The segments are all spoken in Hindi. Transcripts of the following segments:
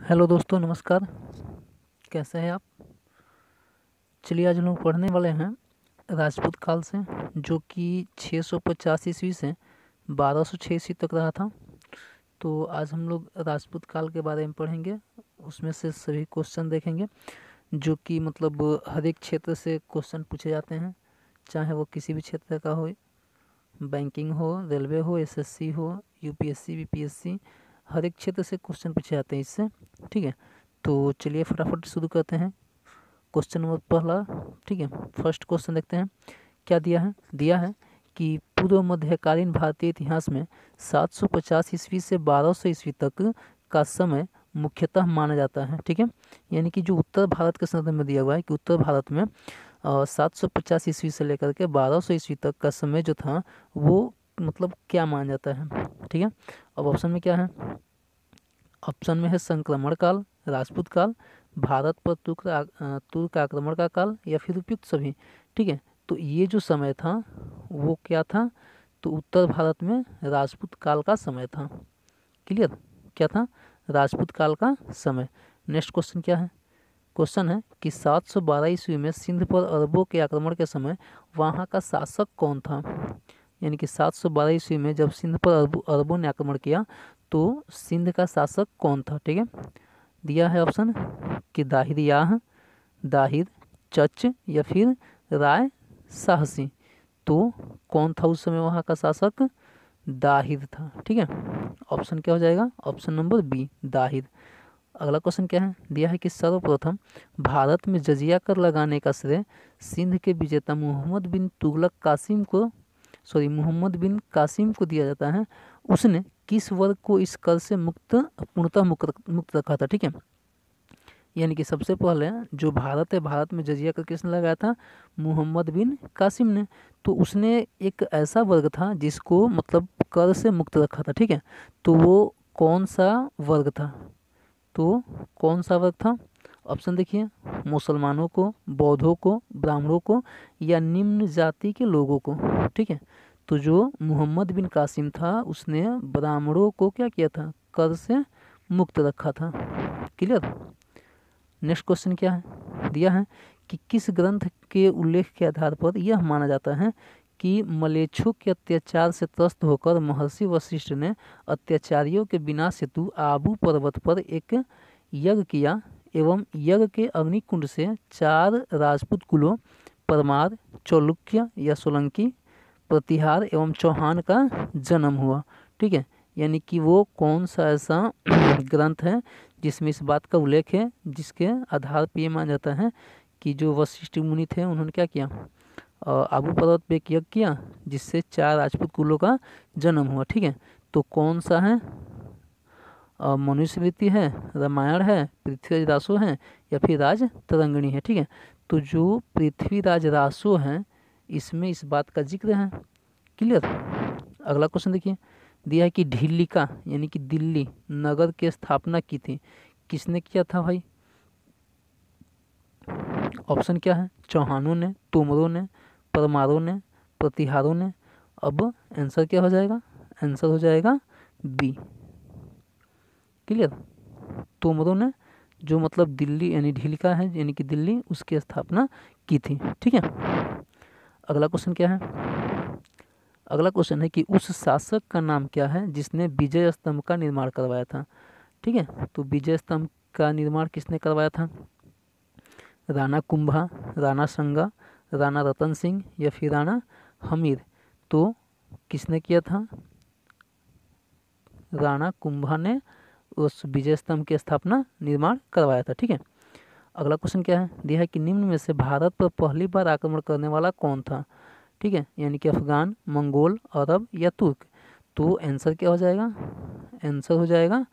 हेलो दोस्तों, नमस्कार। कैसे हैं आप? चलिए आज हम लोग पढ़ने वाले हैं राजपूत काल से, जो कि 650 ईस्वी से 1206 ईस्वी तक रहा था। तो आज हम लोग राजपूत काल के बारे में पढ़ेंगे। उसमें से सभी क्वेश्चन देखेंगे, जो कि मतलब हर एक क्षेत्र से क्वेश्चन पूछे जाते हैं, चाहे वो किसी भी क्षेत्र का हो, बैंकिंग हो, रेलवे हो, एसएससी हो, यूपीएससी, बीपीएससी, हर एक क्षेत्र से क्वेश्चन पूछे जाते हैं इससे। ठीक है, तो चलिए फटाफट शुरू करते हैं। क्वेश्चन नंबर पहला, ठीक है, फर्स्ट क्वेश्चन देखते हैं। क्या दिया है कि पूर्व मध्यकालीन भारतीय इतिहास में 750 ईस्वी से 1200 ईस्वी तक का समय मुख्यतः माना जाता है। ठीक है, यानी कि जो उत्तर भारत के संदर्भ में दिया हुआ है कि उत्तर भारत में 750 ईस्वी से लेकर के 1200 ईस्वी तक का समय जो था वो मतलब क्या माना जाता है। ठीक है, अब ऑप्शन में क्या है? ऑप्शन में है संक्रमण काल, राजपूत काल, भारत पर तुर्क आक्रमण का काल, या फिर उपयुक्त सभी। ठीक है, तो ये जो समय था वो क्या था? तो उत्तर भारत में राजपूत काल का समय था। क्लियर? क्या था? राजपूत काल का समय। नेक्स्ट क्वेश्चन क्या है? क्वेश्चन है कि 712 ईस्वी में सिंध पर अरबों के आक्रमण के समय वहाँ का शासक कौन था? यानी कि 712 ईस्वी में जब सिंध पर अरबों ने आक्रमण किया तो सिंध का शासक कौन था? ठीक है, दिया है ऑप्शन कि दाहिर याह, दाहिर, चच, या फिर राय साहसी। तो कौन था उस समय वहाँ का शासक? दाहिर था। ठीक है, ऑप्शन क्या हो जाएगा? ऑप्शन नंबर बी, दाहिर। अगला क्वेश्चन क्या है? दिया है कि सर्वप्रथम भारत में जजिया कर लगाने का श्रेय सिंध के विजेता मोहम्मद बिन कासिम को दिया जाता है। उसने किस वर्ग को इस कर से पूर्णतः मुक्त रखा था? ठीक है, यानी कि सबसे पहले जो भारत है, भारत में जजिया कर किसने लगाया था? मोहम्मद बिन कासिम ने। तो उसने एक ऐसा वर्ग था जिसको मतलब कर से मुक्त रखा था। ठीक है, तो वो कौन सा वर्ग था? तो कौन सा वर्ग था? ऑप्शन देखिए, मुसलमानों को, बौद्धों को, ब्राह्मणों को, या निम्न जाति के लोगों को। ठीक है, तो जो मोहम्मद बिन कासिम था उसने ब्राह्मणों को क्या किया था? कर से मुक्त रखा था। क्लियर? नेक्स्ट क्वेश्चन क्या है? दिया है कि किस ग्रंथ के उल्लेख के आधार पर यह माना जाता है कि मलेच्छों के अत्याचार से त्रस्त होकर महर्षि वशिष्ठ ने अत्याचारियों के विनाश हेतु आबू पर्वत पर एक यज्ञ किया एवं यज्ञ के अग्निकुंड से 4 राजपूत कुलों परमार, चौलुक्य या सोलंकी, प्रतिहार एवं चौहान का जन्म हुआ। ठीक है, यानी कि वो कौन सा ऐसा ग्रंथ है जिसमें इस बात का उल्लेख है, जिसके आधार पर ये माना जाता है कि जो वशिष्ठ मुनि थे उन्होंने क्या किया? आबू पर्वत पे एक यज्ञ किया जिससे 4 राजपूत कुलों का जन्म हुआ। ठीक है, तो कौन सा है? मनुस्मृति है, रामायण है, पृथ्वीराज रासो है, या फिर राज तरंगिणी है। ठीक है, तो जो पृथ्वीराज रासो है इसमें इस बात का जिक्र है। क्लियर? अगला क्वेश्चन देखिए, दिया है कि ढिल्लिका यानी कि दिल्ली नगर की स्थापना की थी, किसने किया था भाई? ऑप्शन क्या है? चौहानों ने, तोमरों ने, परमारों ने, प्रतिहारों ने। अब आंसर क्या हो जाएगा? आंसर हो जाएगा बी। क्लियर? तोमरों ने जो मतलब दिल्ली यानी ढिल्लिका है यानी कि दिल्ली, उसकी स्थापना की थी। ठीक है, अगला क्वेश्चन क्या है? अगला क्वेश्चन है कि उस शासक का नाम क्या है जिसने विजय स्तंभ का निर्माण करवाया था? ठीक है, तो विजय स्तंभ का निर्माण किसने करवाया था? राणा कुंभा, राणा संगा, राणा रतन सिंह, या फिर राणा हमीर। तो किसने किया था? राणा कुंभा ने उस विजय स्तंभ की स्थापना निर्माण करवाया था। ठीक है, अगला क्वेश्चन क्या है? दिया है कि निम्न में से भारत पर पहली बार आक्रमण करने वाला कौन था? ठीक है, यानी कि अफगान, मंगोल, अरब, या तुर्क। तो आंसर क्या हो जाएगा? आंसर हो जाएगा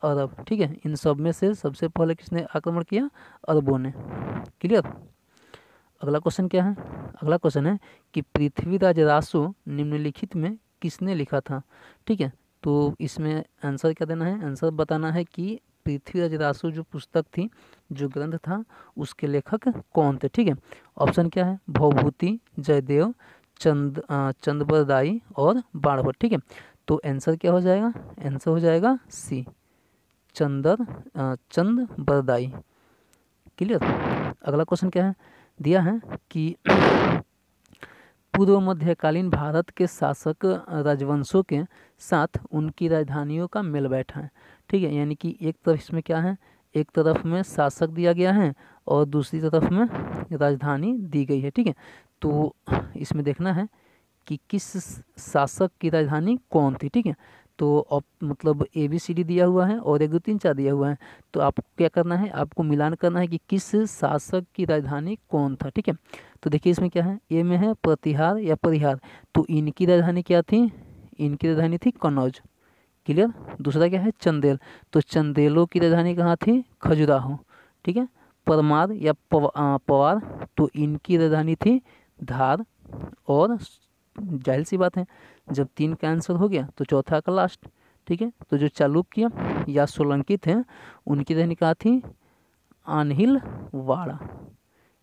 अरब। ठीक है, इन सब में से सबसे पहले किसने आक्रमण किया? अरबों ने। क्लियर? अगला क्वेश्चन क्या है? अगला क्वेश्चन है कि पृथ्वीराज रासो निम्नलिखित में किसने लिखा था? ठीक है, तो इसमें आंसर क्या देना है? आंसर बताना है कि पृथ्वीराज रासो जो पुस्तक थी, जो ग्रंथ था, उसके लेखक कौन थे? ठीक है, ऑप्शन क्या है? भवभूति, जयदेव, चंदबरदाई और बाणभट्ट। ठीक है, तो आंसर क्या हो जाएगा? आंसर हो जाएगा सी, चंद बरदाई। क्लियर। अगला क्वेश्चन क्या है, दिया है कि पूर्व मध्यकालीन भारत के शासक राजवंशों के साथ उनकी राजधानियों का मेल बैठा है। ठीक है, यानी कि एक तरफ इसमें क्या है, एक तरफ में शासक दिया गया है और दूसरी तरफ में राजधानी दी गई है। ठीक है, तो इसमें देखना है कि किस शासक की राजधानी कौन थी। ठीक है, तो मतलब ABCD दिया हुआ है और 1 2 3 4 दिया हुआ है, तो आपको क्या करना है, आपको मिलान करना है कि किस शासक की राजधानी कौन था। ठीक है, तो देखिए इसमें क्या है, ए में है प्रतिहार या परिहार, तो इनकी राजधानी क्या थी, इनकी राजधानी थी कन्नौज। क्लियर। दूसरा क्या है, चंदेल, तो चंदेलों की राजधानी कहाँ थी, खजुराहो। ठीक है, परमार या पवार, तो इनकी राजधानी थी धार। और जाहिर सी बात है, जब 3 का आंसर हो गया तो चौथा का लास्ट। ठीक है, तो जो चालुक्य या सोलंकी थे उनकी राजधानी कहाँ थी, आन्हिलवाड़ा।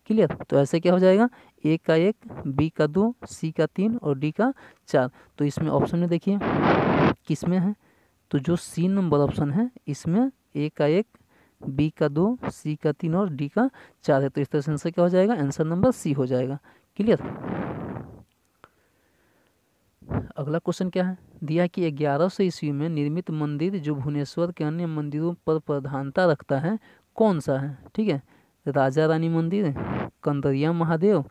क्लियर। तो ऐसे क्या हो जाएगा, ए का 1, बी का 2, सी का 3 और डी का 4। तो इसमें ऑप्शन में देखिए किसमें है, तो जो सी नंबर ऑप्शन है इसमें ए का 1, बी का 2, सी का 3 और डी का 4 है। तो इस तरह से आंसर क्या हो जाएगा, आंसर नंबर सी हो जाएगा। क्लियर। अगला क्वेश्चन क्या है, दिया है कि 1100 ईस्वी में निर्मित मंदिर जो भुवनेश्वर के अन्य मंदिरों पर प्रधानता रखता है कौन सा है। ठीक है, राजा रानी मंदिर, कंदरिया महादेव,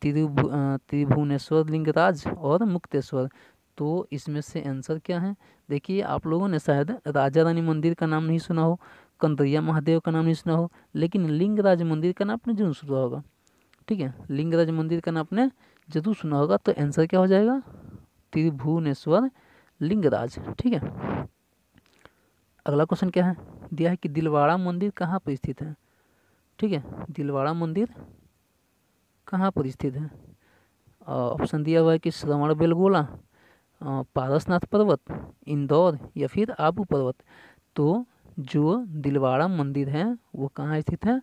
त्रिभुवनेश्वर लिंगराज और मुक्तेश्वर। तो इसमें से आंसर क्या है, देखिए आप लोगों ने शायद राजा रानी मंदिर का नाम नहीं सुना हो, कंदरिया महादेव का नाम नहीं सुना हो, लेकिन लिंगराज मंदिर का नाम आपने जरूर सुना होगा। ठीक है, लिंगराज मंदिर का नाम आपने जरूर सुना होगा, तो आंसर क्या हो जाएगा, त्रिभुवनेश्वर लिंगराज। ठीक है। अगला क्वेश्चन क्या है, दिया है कि दिलवाड़ा मंदिर कहाँ पर स्थित है। ठीक है, दिलवाड़ा मंदिर कहाँ पर स्थित है, ऑप्शन दिया हुआ है कि श्रवण बेलगोला, पारसनाथ पर्वत, इंदौर या फिर आबू पर्वत। तो जो दिलवाड़ा मंदिर है वो कहाँ स्थित है,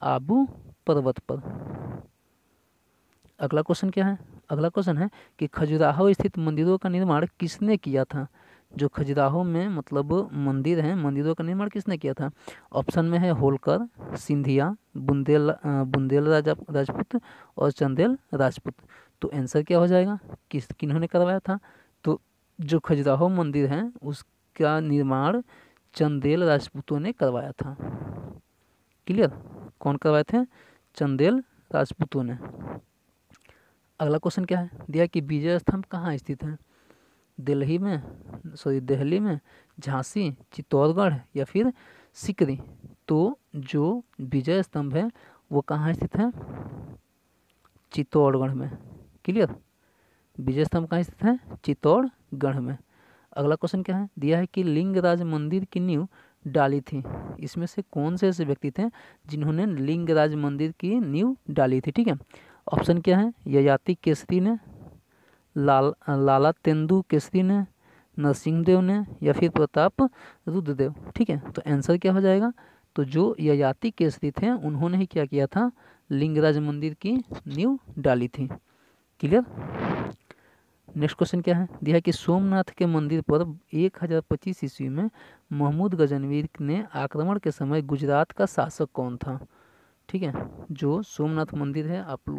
आबू पर्वत पर। अगला क्वेश्चन क्या है, अगला क्वेश्चन है कि खजुराहो स्थित मंदिरों का निर्माण किसने किया था। जो खजुराहो में मतलब मंदिर हैं, मंदिरों का निर्माण किसने किया था। ऑप्शन में है होलकर, सिंधिया, बुंदेल राजपूत और चंदेल राजपूत। तो आंसर क्या हो जाएगा, किन्होंने करवाया था। तो जो खजुराहो मंदिर है उसका निर्माण चंदेल राजपूतों ने करवाया था। क्लियर। कौन करवाए थे, चंदेल राजपूतों ने। अगला क्वेश्चन क्या है, दिया कि विजय स्तंभ कहाँ स्थित है, दिल्ली में, झांसी, चित्तौड़गढ़ या फिर सिकरी। तो जो विजय स्तंभ है वो कहाँ स्थित है, चित्तौड़गढ़ में। क्लियर। विजय स्तंभ कहाँ स्थित है, चित्तौड़गढ़ में। अगला क्वेश्चन क्या है, दिया है कि लिंगराज मंदिर की नींव डाली थी। इसमें से कौन से ऐसे व्यक्ति थे जिन्होंने लिंगराज मंदिर की नींव डाली थी। ठीक है, ऑप्शन क्या है, ययाति केसरी ने, लाला तेंदु केसरी ने, नरसिंहदेव ने या फिर प्रताप रुद्रदेव। ठीक है, तो आंसर क्या हो जाएगा, तो जो ययाति केसरी थे उन्होंने ही क्या किया था, लिंगराज मंदिर की नींव डाली थी। क्लियर। नेक्स्ट क्वेश्चन क्या है, दिया है कि सोमनाथ के मंदिर पर 1025 ईस्वी में महमूद गजनवी ने आक्रमण के समय गुजरात का शासक कौन था। ठीक है, जो सोमनाथ मंदिर है आप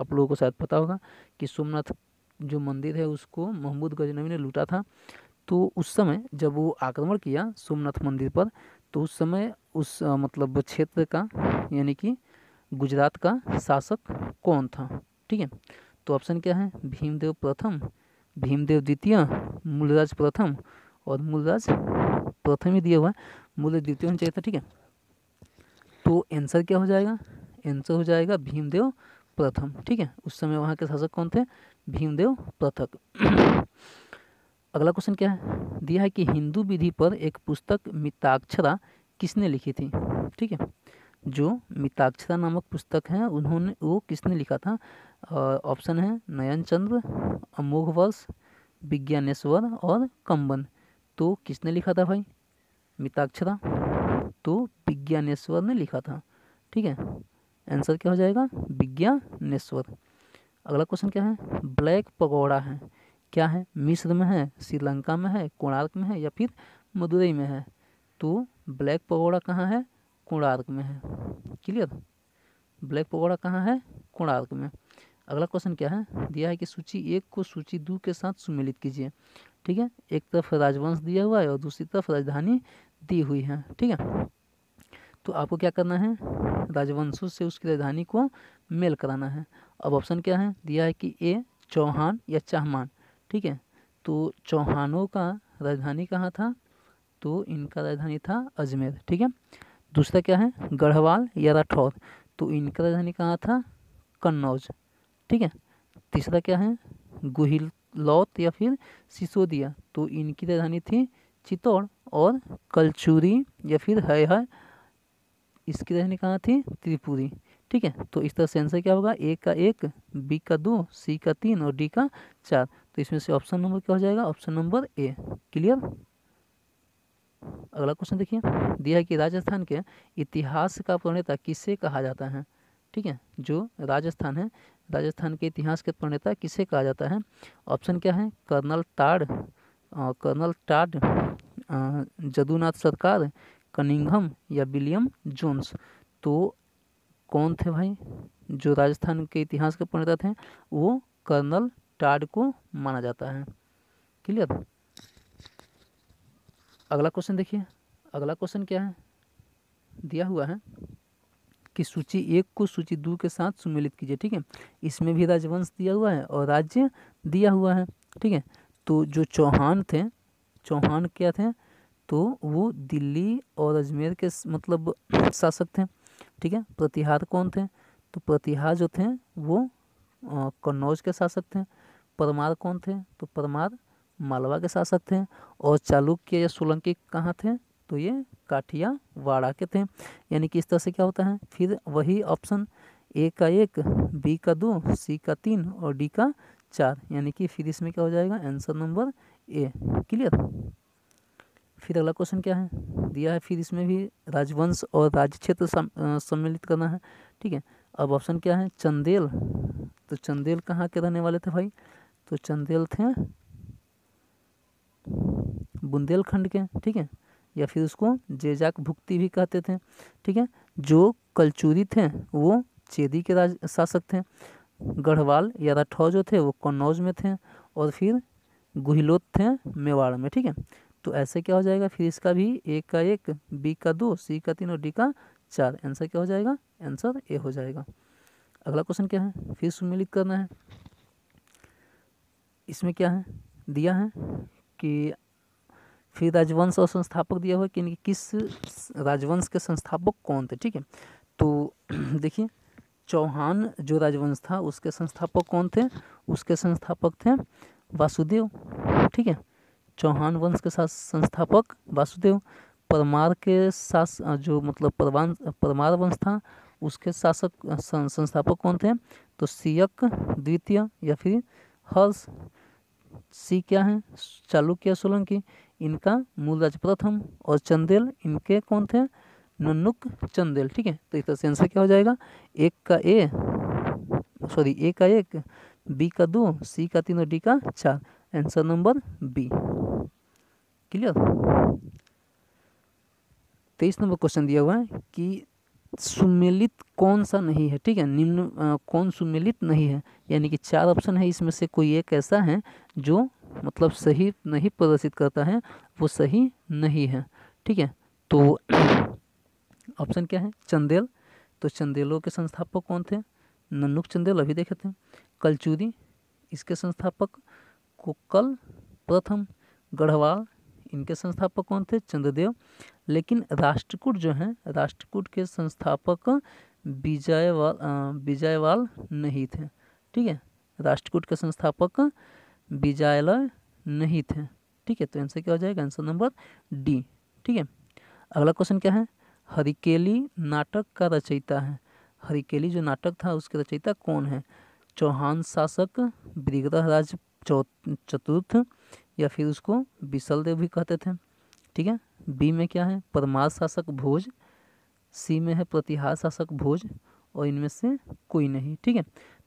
लोगों को शायद पता होगा कि सोमनाथ जो मंदिर है उसको महमूद गजनवी ने लूटा था। तो उस समय जब वो आक्रमण किया सोमनाथ मंदिर पर, तो उस समय उस मतलब क्षेत्र का यानी कि गुजरात का शासक कौन था। ठीक है, तो ऑप्शन क्या है, भीमदेव प्रथम, भीमदेव द्वितीय, मूलराज प्रथम और मूलराज प्रथम ही दिया हुआ है, मूलराज द्वितीय होना चाहिए था। ठीक है, तो आंसर क्या हो जाएगा, आंसर हो जाएगा भीमदेव प्रथम। ठीक है, उस समय वहाँ के शासक कौन थे, भीमदेव प्रथम। अगला क्वेश्चन क्या है, दिया है कि हिंदू विधि पर एक पुस्तक मिताक्षरा किसने लिखी थी। ठीक है, जो मिताक्षरा नामक पुस्तक है उन्होंने वो किसने लिखा था। ऑप्शन है नयन चंद्र, अमोघवर्ष, विज्ञानेश्वर और कंबन। तो किसने लिखा था भाई मिताक्षरा, तो विज्ञानेश्वर ने लिखा था। ठीक है, आंसर क्या हो जाएगा, विज्ञानेश्वर। अगला क्वेश्चन क्या है, ब्लैक पगोड़ा है मिस्र में है, श्रीलंका में है, कोणार्क में है या फिर मदुरई में है। तो ब्लैक पगोड़ा कहाँ है? कोणार्क में है। क्लियर? ब्लैक पगोड़ा कहाँ है? कोणार्क में। अगला क्वेश्चन क्या है? दिया है कि सूची 1 को सूची 2 के साथ सुमेलित कीजिए। ठीक है, एक तरफ राजवंश दिया हुआ है और दूसरी तरफ राजधानी दी हुई है। ठीक है, तो आपको क्या करना है? राजवंशों से उसकी राजधानी को मेल कराना है। अब ऑप्शन क्या है? दिया है कि ए चौहान या चाहमान। ठीक है, तो चौहानों का राजधानी कहाँ था? तो इनका राजधानी था अजमेर। ठीक है, दूसरा क्या है? गढ़वाल या राठौर। तो इनका राजधानी कहाँ था? कन्नौज। ठीक है, तीसरा क्या है? गुहिलौत या फिर सिसोदिया। तो इनकी राजधानी थी चित्तौड़। और कलचुरी या फिर है इसकी राजधानी कहाँ थी? त्रिपुरी। ठीक है, तो इस तरह से आंसर क्या होगा? ए का 1, बी का 2, सी का 3 और डी का 4। तो इसमें से ऑप्शन नंबर क्या हो जाएगा? Option number A. क्लियर? अगला क्वेश्चन देखिए, दिया है कि राजस्थान के इतिहास का प्रणेता किसे कहा जाता है? ठीक है, जो राजस्थान है, राजस्थान के इतिहास के प्रणेता किसे कहा जाता है? ऑप्शन क्या है? कर्नल टाड, जदुनाथ सरकार, कनिंघम या विलियम जोन्स। तो कौन थे भाई जो राजस्थान के इतिहास के प्रणेता थे? वो कर्नल टाड को माना जाता है। क्लियर? अगला क्वेश्चन देखिए, अगला क्वेश्चन क्या है? दिया हुआ है कि सूची 1 को सूची 2 के साथ सुमेलित कीजिए। ठीक है, इसमें भी राजवंश दिया हुआ है और राज्य दिया हुआ है। ठीक है, तो जो चौहान थे, चौहान क्या थे? तो वो दिल्ली और अजमेर के मतलब शासक थे। ठीक है, प्रतिहार कौन थे? तो प्रतिहार जो थे वो कन्नौज के शासक थे। परमार कौन थे? तो परमार मालवा के शासक थे। और चालुक्य या सोलंकी कहाँ थे? तो ये काठियावाड़ के थे। यानी कि इस तरह से क्या होता है? फिर वही ऑप्शन, ए का 1, बी का 2, सी का 3 और डी का 4। यानी कि फिर इसमें क्या हो जाएगा? Answer number A. क्लियर? फिर अगला क्वेश्चन क्या है? दिया है फिर इसमें भी राजवंश और राज्य क्षेत्र सम्मिलित करना है। ठीक है, अब ऑप्शन क्या है? चंदेल। तो चंदेल कहाँ के रहने वाले थे भाई? तो चंदेल थे बुंदेलखंड के। ठीक है, या फिर उसको जेजाक भुक्ति भी कहते थे। ठीक है, जो कलचुरी थे वो चेदी के राज शासक थे। गढ़वाल या राठौर जो थे वो कन्नौज में थे। और फिर गुहिलोत थे मेवाड़ में। ठीक है, तो ऐसे क्या हो जाएगा? फिर इसका भी ए का 1, बी का 2, सी का 3 और डी का 4। आंसर क्या हो जाएगा? आंसर ए हो जाएगा। अगला क्वेश्चन क्या है? फिर सुमेलित करना है। इसमें क्या है? दिया है कि फिर राजवंश और संस्थापक दिया हुआ कि किस राजवंश के संस्थापक कौन थे। ठीक है, तो देखिए, चौहान जो राजवंश था उसके संस्थापक कौन थे? उसके संस्थापक थे वासुदेव। ठीक है, चौहान वंश के साथ संस्थापक वासुदेव। परमार के शास जो मतलब परमार वंश था उसके शासक संस्थापक कौन थे? तो सियक द्वितीय या फिर हर्ष। सी क्या है? चालुक्य सोलंकी, इनका मूलराज प्रथम। और चंदेल इनके कौन थे? नन्नुक चंदेल। ठीक है, तो इस तरह से आंसर क्या हो जाएगा? ए का 1, बी का 2, सी का 3 और डी का 4। Answer number B. Clear? 23 number question दिया हुआ है कि सुमेलित कौन सा नहीं है। ठीक है, निम्न कौन सुमेलित नहीं है? यानी कि 4 ऑप्शन है, इसमें से कोई एक ऐसा है जो मतलब सही नहीं प्रदर्शित करता है, वो सही नहीं है। ठीक है, तो ऑप्शन क्या है? चंदेल। तो चंदेलों के संस्थापक कौन थे? नन्नुक चंदेल, अभी देखे थे। कलचुरी, इसके संस्थापक कोकल प्रथम। गढ़वाल, इनके संस्थापक कौन थे? चंद्रदेव। लेकिन राष्ट्रकूट जो है, राष्ट्रकूट के संस्थापक विजयवाल नहीं थे। ठीक है, राष्ट्रकूट के संस्थापक विजयालय नहीं थे। ठीक है, तो आंसर क्या हो जाएगा? Answer number D. ठीक है, अगला क्वेश्चन क्या है? हरिकेली नाटक का रचयिता है। हरिकेली जो नाटक था उसके रचयिता कौन है? चौहान शासक ब्रिगराज चतुर्थ, या फिर उसको विसल देव भी कहते थे। ठीक है, बी में क्या है? परमार शासक भोज। सी में है प्रतिहार शासक भोज। और इनमें से कोई नहीं। ठीक है,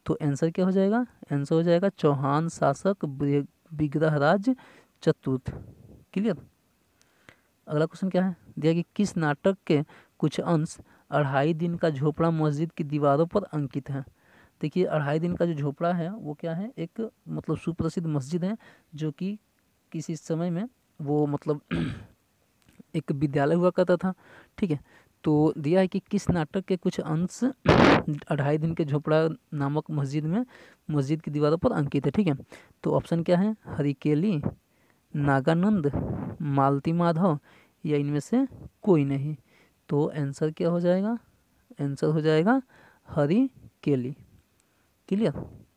तो आंसर क्या हो जाएगा? आंसर हो जाएगा चौहान शासक विग्रहराज चतुर्थ। क्लियर? अगला क्वेश्चन क्या है? दिया कि किस नाटक के कुछ अंश 2.5 दिन का झोपड़ा मस्जिद की दीवारों पर अंकित है। देखिए 2.5 दिन का जो झोपड़ा है वो क्या है, एक मतलब सुप्रसिद्ध मस्जिद है जो कि किसी समय में वो मतलब एक विद्यालय हुआ करता था। ठीक है, तो दिया है कि किस नाटक के कुछ अंश 2.5 दिन के झोपड़ा नामक मस्जिद में मस्जिद की दीवारों पर अंकित है। ठीक है, तो ऑप्शन क्या है, हरिकेली, नागानंद, मालती माधव या इनमें से कोई नहीं। तो आंसर क्या हो जाएगा, आंसर हो जाएगा हरिकेली। क्लियर,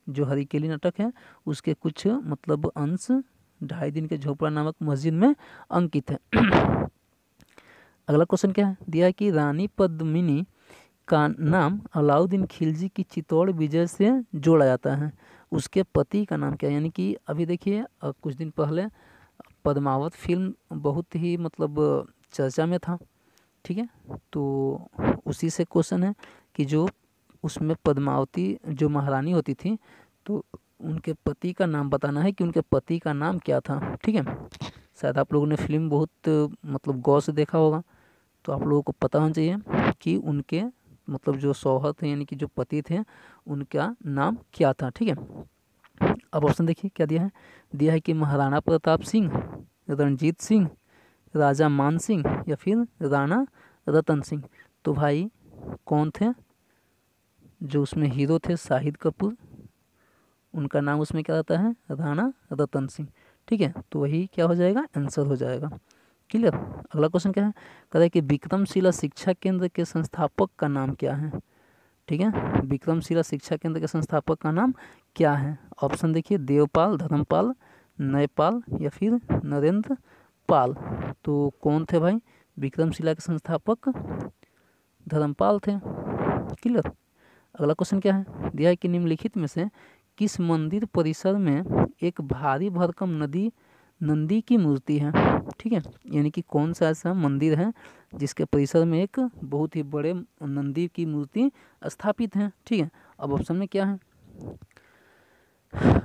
जो हरिकेली नाटक है उसके कुछ मतलब अंश 2.5 दिन के झोपड़ा नामक मस्जिद में अंकित है। अगला क्वेश्चन क्या है, दिया है कि रानी पद्मिनी का नाम अलाउद्दीन खिलजी की चित्तौड़ विजय से जोड़ा जाता है, उसके पति का नाम क्या है। यानी कि अभी देखिए कुछ दिन पहले पद्मावत फिल्म बहुत ही मतलब चर्चा में था। ठीक है, तो उसी से क्वेश्चन है कि जो उसमें पद्मावती जो महारानी होती थी तो उनके पति का नाम बताना है कि उनके पति का नाम क्या था। ठीक है, शायद आप लोगों ने फिल्म बहुत मतलब गौर से देखा होगा, तो आप लोगों को पता होना चाहिए कि उनके मतलब जो शौहर थे यानी कि जो पति थे उनका नाम क्या था। ठीक है, अब ऑप्शन देखिए क्या दिया है, दिया है कि महाराणा प्रताप सिंह, रणजीत सिंह, राजा मान सिंह या फिर राणा रतन सिंह। तो भाई कौन थे, जो उसमें हीरो थे शाहिद कपूर, उनका नाम उसमें क्या रहता है, राणा रतन सिंह। ठीक है, तो वही क्या हो जाएगा, आंसर हो जाएगा। क्लियर, अगला क्वेश्चन क्या है, कह रहा है कि विक्रमशिला शिक्षा केंद्र के संस्थापक का नाम क्या है। ठीक है, विक्रमशिला शिक्षा केंद्र के संस्थापक का नाम क्या है। ऑप्शन देखिए, देवपाल, धर्मपाल, नयपाल या फिर नरेंद्र पाल। तो कौन थे भाई, विक्रमशिला के संस्थापक धर्मपाल थे। क्लियर, अगला क्वेश्चन क्या है, दिया है कि निम्नलिखित में से किस मंदिर परिसर में एक भारी भरकम नंदी की मूर्ति है। ठीक है, यानी कि कौन सा ऐसा मंदिर है जिसके परिसर में एक बहुत ही बड़े नंदी की मूर्ति स्थापित है। ठीक है, अब ऑप्शन में क्या है,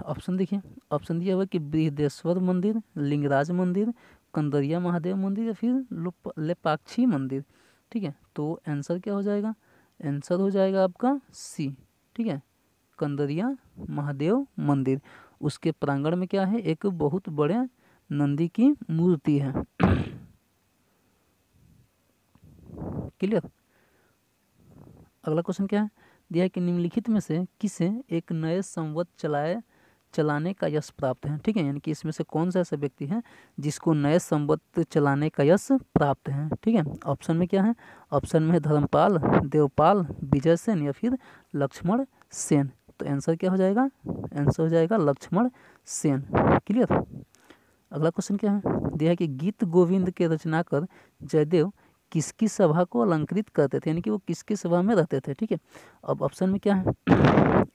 ऑप्शन देखिए, ऑप्शन दिया हुआ कि बृहदेश्वर मंदिर, लिंगराज मंदिर, कंदरिया महादेव मंदिर या फिर लेपाक्षी मंदिर। ठीक है, तो आंसर क्या हो जाएगा, आंसर हो जाएगा आपका सी। ठीक है, कंदरिया महादेव मंदिर, उसके प्रांगण में क्या है, एक बहुत बड़े नंदी की मूर्ति है। क्लियर, अगला क्वेश्चन क्या है, दिया है कि निम्नलिखित में से किसे एक नए संवत चलाने का यश प्राप्त है। ठीक है, यानी कि इसमें से कौन सा ऐसा व्यक्ति है जिसको नए संवत चलाने का यश प्राप्त है। ठीक है, ऑप्शन में क्या है, ऑप्शन में धर्मपाल, देवपाल, विजय सेन या फिर लक्ष्मण सेन। तो आंसर क्या हो जाएगा, आंसर हो जाएगा लक्ष्मण सेन। क्लियर, अगला क्वेश्चन क्या है, दिया है कि गीत गोविंद के रचनाकार जयदेव किसकी सभा को अलंकृत करते थे, यानी कि वो किसकी सभा में रहते थे। ठीक है, अब ऑप्शन में क्या है,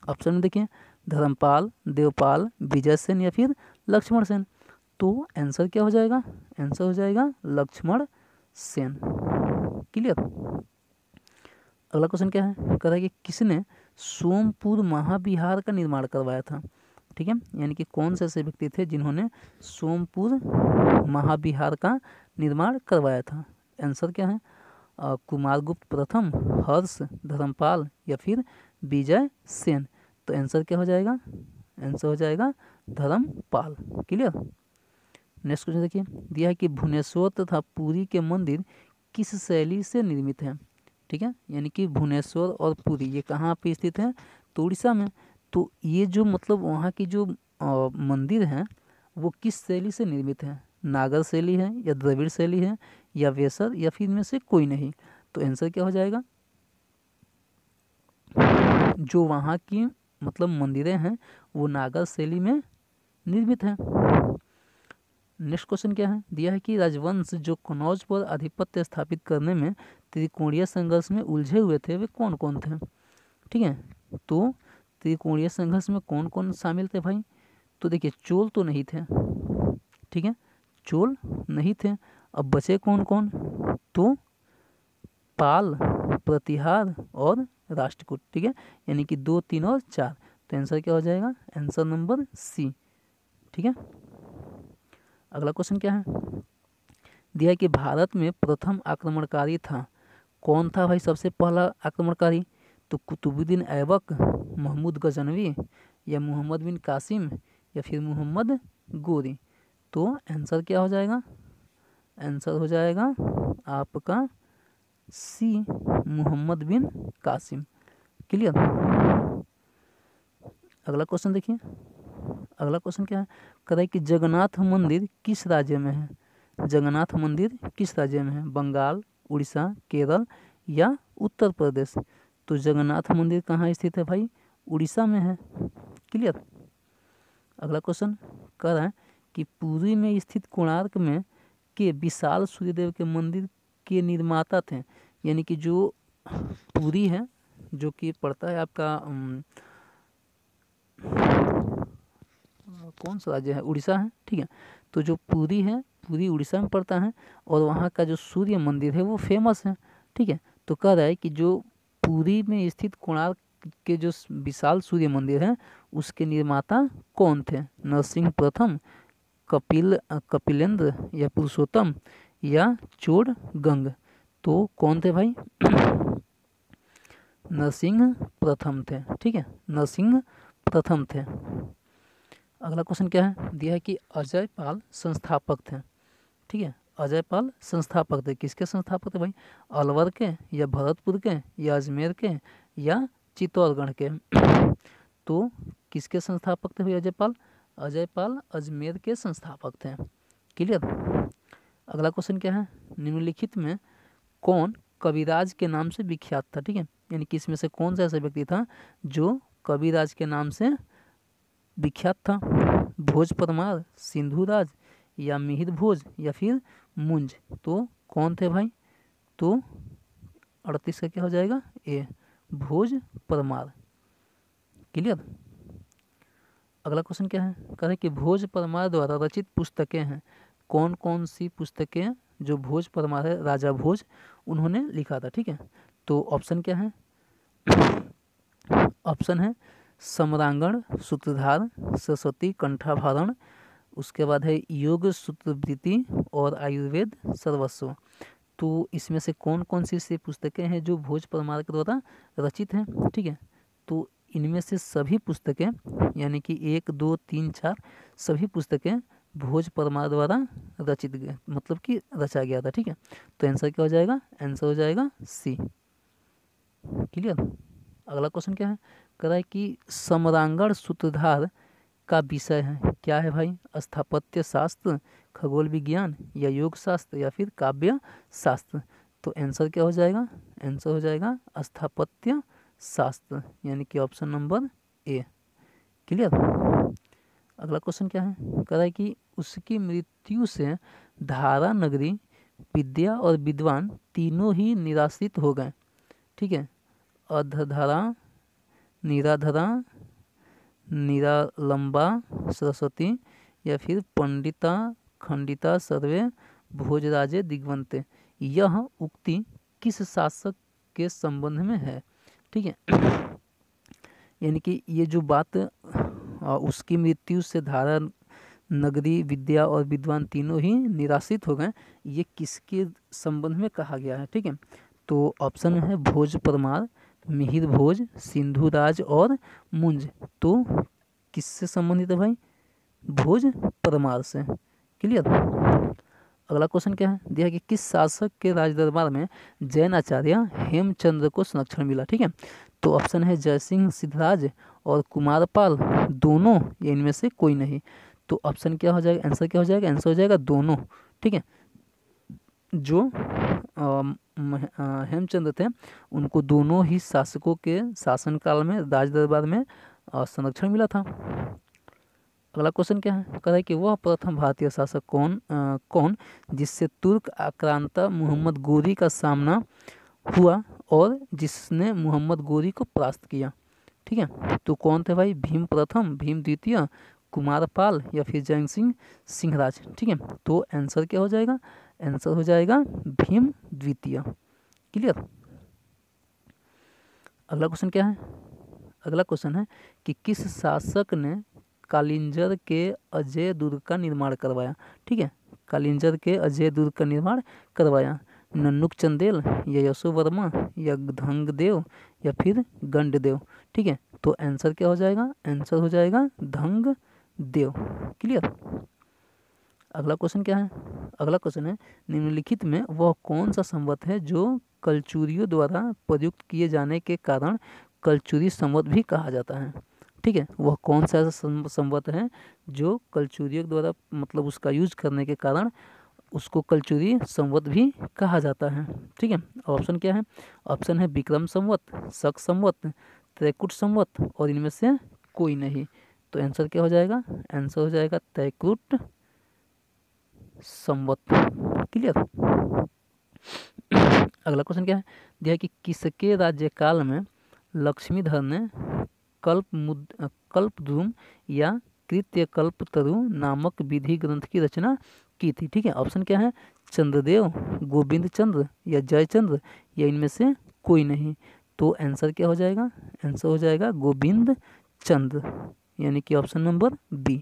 ऑप्शन में देखिए, धर्मपाल, देवपाल, विजय सेन या फिर लक्ष्मण सेन। तो आंसर क्या हो जाएगा, आंसर हो जाएगा लक्ष्मण सेन। क्लियर, अगला क्वेश्चन क्या है, कह रहा है कि किसने सोमपुर महाविहार का निर्माण करवाया था। ठीक है, यानी कि कौन से ऐसे व्यक्ति थे जिन्होंने सोमपुर महाविहार का निर्माण करवाया था। आंसर क्या है, कुमारगुप्त प्रथम, हर्ष, धर्मपाल या फिर विजय सेन। तो आंसर क्या हो जाएगा, आंसर हो जाएगा धर्मपाल। क्लियर, नेक्स्ट क्वेश्चन देखिए, दिया है कि भुवनेश्वर तथा पुरी के मंदिर किस शैली से निर्मित हैं। ठीक है, यानी कि भुवनेश्वर और पुरी ये कहाँ पे स्थित है, तो उड़ीसा में। तो ये जो मतलब वहाँ की जो मंदिर हैं वो किस शैली से निर्मित है, नागर शैली है या द्रविड़ शैली है या वेसर या फिर इनमें से कोई नहीं। तो आंसर क्या हो जाएगा, जो वहाँ की मतलब मंदिरें हैं वो नागर शैली में निर्मित हैं। नेक्स्ट क्वेश्चन क्या है, दिया है कि राजवंश जो कनौज पर आधिपत्य स्थापित करने में त्रिकोणीय संघर्ष में उलझे हुए थे वे कौन कौन थे। ठीक है, तो त्रिकोणीय संघर्ष में कौन कौन शामिल थे भाई, तो देखिए चोल तो नहीं थे। ठीक है, चोल नहीं थे, अब बचे कौन कौन, तो पाल, प्रतिहार और राष्ट्रकूट। ठीक है, यानी कि 2, 3 और 4। तो आंसर क्या हो जाएगा, आंसर नंबर सी। ठीक है, अगला क्वेश्चन क्या है, दिया है कि भारत में प्रथम आक्रमणकारी था। कौन था भाई सबसे पहला आक्रमणकारी? तो कुतुबुद्दीन ऐबक, महमूद गजनवी, या मोहम्मद बिन कासिम, या फिर मोहम्मद गोरी। तो आंसर क्या हो जाएगा? आंसर हो जाएगा आपका सी, मोहम्मद बिन कासिम। क्लियर। अगला क्वेश्चन देखिए। अगला क्वेश्चन क्या है? कह रहा है कि जगन्नाथ मंदिर किस राज्य में है? जगन्नाथ मंदिर किस राज्य में है? बंगाल, उड़ीसा, केरल या उत्तर प्रदेश? तो जगन्नाथ मंदिर कहाँ स्थित है भाई? उड़ीसा में है। क्लियर। अगला क्वेश्चन कह रहा है कि पुरी में स्थित कोणार्क में के विशाल सूर्यदेव के मंदिर के निर्माता थे। यानी कि जो पुरी है, जो कि पड़ता है आपका कौन सा राज्य है? उड़ीसा है। ठीक है। तो जो पुरी है, पुरी उड़ीसा में पड़ता है, और वहाँ का जो सूर्य मंदिर है वो फेमस है। ठीक है। तो कह रहा है कि जो पुरी में स्थित कोणार्क के जो विशाल सूर्य मंदिर है उसके निर्माता कौन थे? नरसिंह प्रथम, कपिलेंद्र, या पुरुषोत्तम, या चोड़गंग? तो कौन थे भाई? नरसिंह प्रथम थे। ठीक है, नरसिंह प्रथम थे। अगला क्वेश्चन क्या है? दिया है कि अजय पाल संस्थापक थे। ठीक है, अजय पाल संस्थापक थे। किसके संस्थापक थे भाई? अलवर के, या भरतपुर के, या अजमेर के, या चित्तौड़गढ़ के? तो किसके संस्थापक थे भाई अजय पाल? अजय पाल अजमेर के संस्थापक थे। क्लियर। अगला क्वेश्चन क्या है? निम्नलिखित में कौन कविराज के नाम से विख्यात था? ठीक है, यानी कि इसमें से कौन सा ऐसा व्यक्ति था जो कविराज के नाम से विख्यात था? भोज परमार, सिंधुराज, या मिहिर भोज, या फिर मुंज? तो कौन थे भाई? तो 38 का क्या हो जाएगा? ए, भोज परमार। क्लियर। अगला क्वेश्चन क्या है? कह रहे हैं कि भोज परमार द्वारा रचित पुस्तकें हैं। कौन कौन सी पुस्तकें जो भोज परमार है, राजा भोज, उन्होंने लिखा था? ठीक है, तो ऑप्शन क्या है? ऑप्शन है सम्रांगण, सूत्रधार, सरस्वती कंठाभरण, उसके बाद है योग सूत्रवृत्ति, और आयुर्वेद सर्वस्व। तो इसमें से कौन कौन सी पुस्तकें हैं जो भोज परमार के द्वारा रचित हैं? ठीक है, तो इनमें से सभी पुस्तकें, यानी कि 1, 2, 3, 4 सभी पुस्तकें भोज परमार द्वारा रचित गए, मतलब कि रचा गया था। ठीक है, तो आंसर क्या हो जाएगा? आंसर हो जाएगा सी। क्लियर। अगला क्वेश्चन क्या है? कह रहा है कि सम्रांगण सूत्रधार का विषय है क्या है भाई? स्थापत्य शास्त्र, खगोल विज्ञान, या योग शास्त्र, या फिर काव्य शास्त्र? तो आंसर क्या हो जाएगा? आंसर हो जाएगा स्थापत्य शास्त्र, यानी कि ऑप्शन नंबर ए। क्लियर। अगला क्वेश्चन क्या है? कह रहा है कि उसकी मृत्यु से धारा नगरी, विद्या और विद्वान तीनों ही निराश्रित हो गए। ठीक है, अधधरा, निराधरा, निरालंबा सरस्वती, या फिर पंडिता खंडिता सर्वे भोजराजे दिग्वंते। यह उक्ति किस शासक के संबंध में है? ठीक है, यानी कि ये जो बात उसकी मृत्यु से धारा नगरी, विद्या और विद्वान तीनों ही निराश्रित हो गए, ये किसके संबंध में कहा गया है? ठीक है, तो ऑप्शन है भोज परमार, मिहिर भोज, सिंधुराज और मुंज। तो किससे संबंधित है भाई? भोज परमार से। क्लियर। अगला क्वेश्चन क्या है? दिया है कि किस शासक के राजदरबार में जैन आचार्य हेमचंद्र को संरक्षण मिला? ठीक है, तो ऑप्शन है जयसिंह, सिद्धराज और कुमारपाल, दोनों, या इनमें से कोई नहीं? तो ऑप्शन क्या हो जाएगा? आंसर क्या हो जाएगा? आंसर हो जाएगा दोनों। ठीक है, जो हेमचंद्र थे उनको दोनों ही शासकों के शासनकाल में राजदरबार में संरक्षण मिला था। अगला क्वेश्चन क्या है? कह रहा है कि वह प्रथम भारतीय शासक कौन जिससे तुर्क आक्रांता मोहम्मद गोरी का सामना हुआ और जिसने मोहम्मद गोरी को परास्त किया? ठीक है, तो कौन थे भाई? भीम प्रथम, भीम द्वितीय, कुमारपाल, या फिर जैन सिंह सिंहराज? ठीक है, तो आंसर क्या हो जाएगा? आंसर हो जाएगा भीम द्वितीय। क्लियर। अगला क्वेश्चन क्या है? अगला क्वेश्चन है कि किस शासक ने कालिंजर के अजय दुर्ग का निर्माण करवाया? ठीक है, कालिंजर के अजय दुर्ग का निर्माण करवाया? नन्नुक चंदेल या यशो वर्मा या धंगदेव या फिर गंडदेव। ठीक है, तो आंसर क्या हो जाएगा? आंसर हो जाएगा धंगदेव। क्लियर। अगला क्वेश्चन क्या है? अगला क्वेश्चन है निम्नलिखित में वह कौन सा संवत है जो कलचुरियों द्वारा प्रयुक्त किए जाने के कारण कलचुरी संवत भी कहा जाता है? ठीक है, वह कौन सा ऐसा संवत है जो कलचुरियों द्वारा मतलब उसका यूज करने के कारण उसको कलचुरी संवत भी कहा जाता है? ठीक है, ऑप्शन क्या है? ऑप्शन है विक्रम संवत, शक संवत, त्रैकुट संवत और इनमें से कोई नहीं। तो आंसर क्या हो जाएगा? आंसर हो जाएगा त्रैकुट संवत। क्लियर। अगला क्वेश्चन क्या है? दिया है कि किसके राज्यकाल में लक्ष्मीधर ने कल्पद्रुम या कृत्यकल्पतरु नामक विधि ग्रंथ की रचना की थी? ठीक है, ऑप्शन क्या है? चंद्रदेव, गोविंद चंद्र या जयचंद्र या इनमें से कोई नहीं। तो आंसर क्या हो जाएगा? आंसर हो जाएगा गोविंद चंद्र, यानी कि ऑप्शन नंबर बी।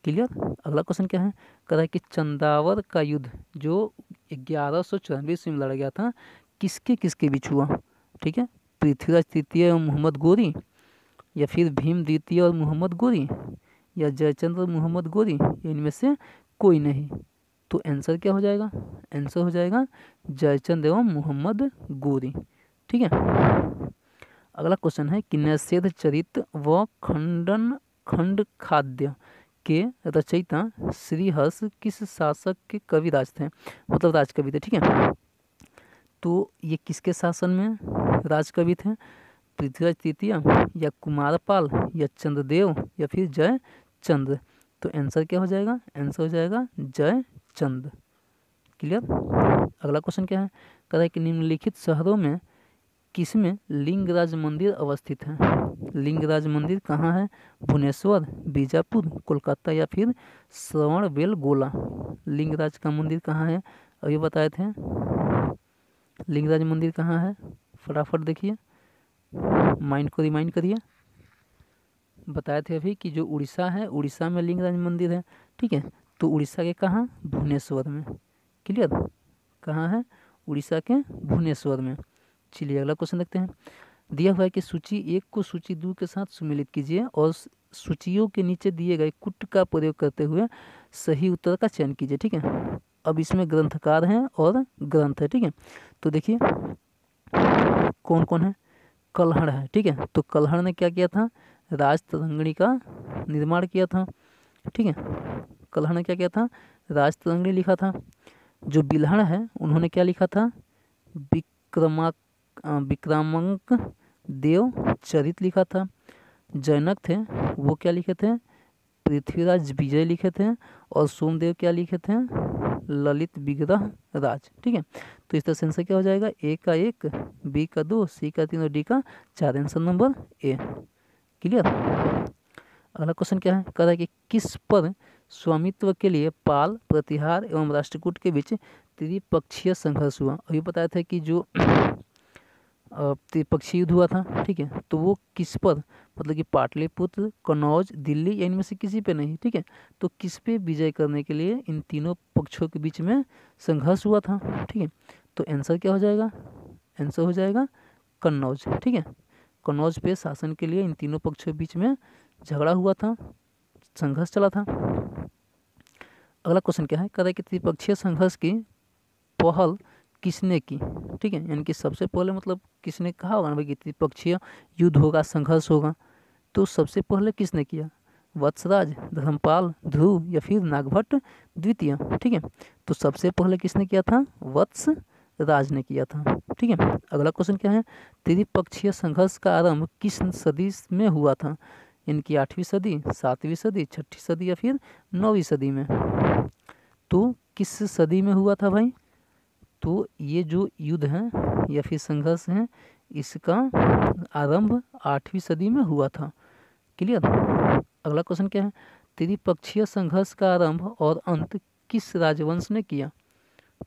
क्लियर। अगला क्वेश्चन क्या है? कह रहा है कि चंदावर का युद्ध जो 1194 में लड़ा गया था किसके किसके बीच हुआ? ठीक है, पृथ्वीराज तृतीय और मोहम्मद गोरी या फिर भीम द्वितीय और मोहम्मद गोरी या जयचंद्र और मोहम्मद गोरी या इनमें से कोई नहीं। तो आंसर क्या हो जाएगा? आंसर हो जाएगा जयचंद्र एवं मोहम्मद गोरी। ठीक है। अगला क्वेश्चन है कि नैषेध चरित व खंड खाद्य के रचयिता श्रीहर्ष किस शासक के कविराज थे? मतलब राजकवि थे। ठीक है, तो ये किसके शासन में राजकवि थे? पृथ्वीराज तृतीय या कुमारपाल या चंद्रदेव या फिर जयचंद्र। तो आंसर क्या हो जाएगा? आंसर हो जाएगा जयचंद्र। क्लियर। अगला क्वेश्चन क्या है? कह रहा है कि निम्नलिखित शहरों में किसमें लिंगराज मंदिर अवस्थित है? लिंगराज मंदिर कहाँ है? भुवनेश्वर, बीजापुर, कोलकाता या फिर श्रवणबेलगोला। लिंगराज का मंदिर कहाँ है? अभी बताए थे। लिंगराज मंदिर कहाँ है? फटाफट देखिए, माइंड को रिमाइंड करिए। बताए थे अभी कि जो उड़ीसा है, उड़ीसा में लिंगराज मंदिर है। ठीक है, तो उड़ीसा के कहाँ? भुवनेश्वर में। क्लियर। कहाँ है? उड़ीसा के भुवनेश्वर में। चलिए अगला क्वेश्चन देखते हैं। दिया हुआ है कि सूची 1 को सूची 2 के साथ सम्मिलित कीजिए और सूचियों के नीचे दिए गए कुट का प्रयोग करते हुए सही उत्तर का चयन कीजिए। ठीक है, अब इसमें ग्रंथकार हैं और ग्रंथ है। ठीक है, तो देखिए कौन कौन है? कल्हड़ है। ठीक है, तो कल्हड़ ने क्या किया था? राजतरंगिणी का निर्माण किया था। ठीक है, कल्हड़ ने क्या किया था? राजतरंगिणी लिखा था। जो बिल्हड़ है उन्होंने क्या लिखा था? विक्रमांक देव चरित लिखा था। जनक थे वो क्या लिखे थे? पृथ्वीराज विजय लिखे थे। और सोमदेव क्या लिखे थे? ललित विग्रह राज। ठीक है, तो इस तरह से आंसर क्या हो जाएगा? ए का 1, बी का 2, सी का 3 और डी का 4। Answer number A. क्लियर। अगला क्वेश्चन क्या है? कह रहा है कि किस पर स्वामित्व के लिए पाल, प्रतिहार एवं राष्ट्रकूट के बीच त्रिपक्षीय संघर्ष हुआ? अभी बताया था कि जो त्रिपक्षीय युद्ध हुआ था। ठीक है, तो वो किस पर? मतलब कि पाटलिपुत्र, कन्नौज, दिल्ली या इनमें से किसी पे नहीं। ठीक है, तो किस पे विजय करने के लिए इन तीनों पक्षों के बीच में संघर्ष हुआ था? ठीक है, तो आंसर क्या हो जाएगा? आंसर हो जाएगा कन्नौज। ठीक है, कन्नौज पे शासन के लिए इन तीनों पक्षों के बीच में झगड़ा हुआ था, संघर्ष चला था। अगला क्वेश्चन क्या है? कह रहा है कि त्रिपक्षीय संघर्ष की पहल किसने की? ठीक है, यानी कि सबसे पहले मतलब किसने कहा होगा ना भाई कि त्रिपक्षीय युद्ध होगा, संघर्ष होगा, तो सबसे पहले किसने किया? वत्सराज, धर्मपाल, ध्रुव या फिर नागभट्ट द्वितीय। ठीक है, तो सबसे पहले किसने किया था? वत्सराज ने किया था। ठीक है, अगला क्वेश्चन क्या है? त्रिपक्षीय संघर्ष का आरंभ किस सदी में हुआ था? यानी कि 8वीं सदी, 7वीं सदी, 6ठी सदी या फिर 9वीं सदी में? तो किस सदी में हुआ था भाई? तो ये जो युद्ध है या फिर संघर्ष है इसका आरंभ 8वीं सदी में हुआ था। क्लियर। अगला क्वेश्चन क्या है? त्रिपक्षीय संघर्ष का आरंभ और अंत किस राजवंश ने किया?